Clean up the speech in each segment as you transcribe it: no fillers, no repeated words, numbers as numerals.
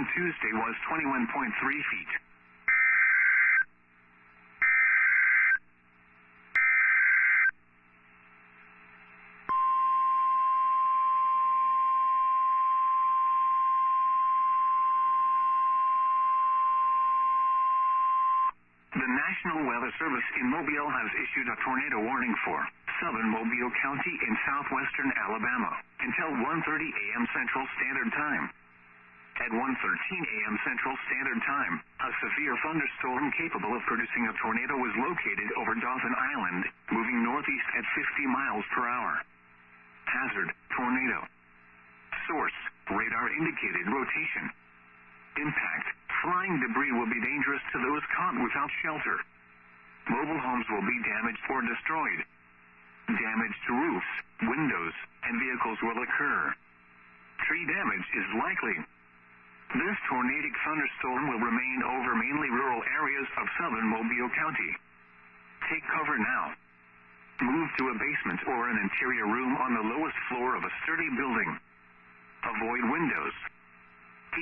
wind Tuesday was 21.3 feet. The National Weather Service in Mobile has issued a tornado warning for southern Mobile County in southwestern Alabama until 1:30 a.m. Central Standard Time. At 1:13 a.m. Central Standard Time, a severe thunderstorm capable of producing a tornado was located over Dauphin Island, moving northeast at 50 miles per hour. Hazard: tornado. Source: radar indicated rotation. Impact: flying debris will be dangerous to those caught without shelter. Mobile homes will be damaged or destroyed. Damage to roofs, windows, and vehicles will occur. Tree damage is likely. This tornadic thunderstorm will remain over mainly rural areas of southern Mobile County. Take cover now. Move to a basement or an interior room on the lowest floor of a sturdy building. Avoid windows.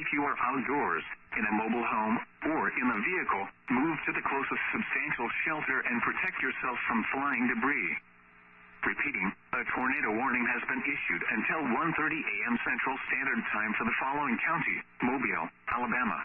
If you are outdoors, in a mobile home, or in a vehicle, move to the closest substantial shelter and protect yourself from flying debris. Repeating, a tornado warning has been issued until 1:30 a.m. Central Standard Time for the following county: Mobile, Alabama,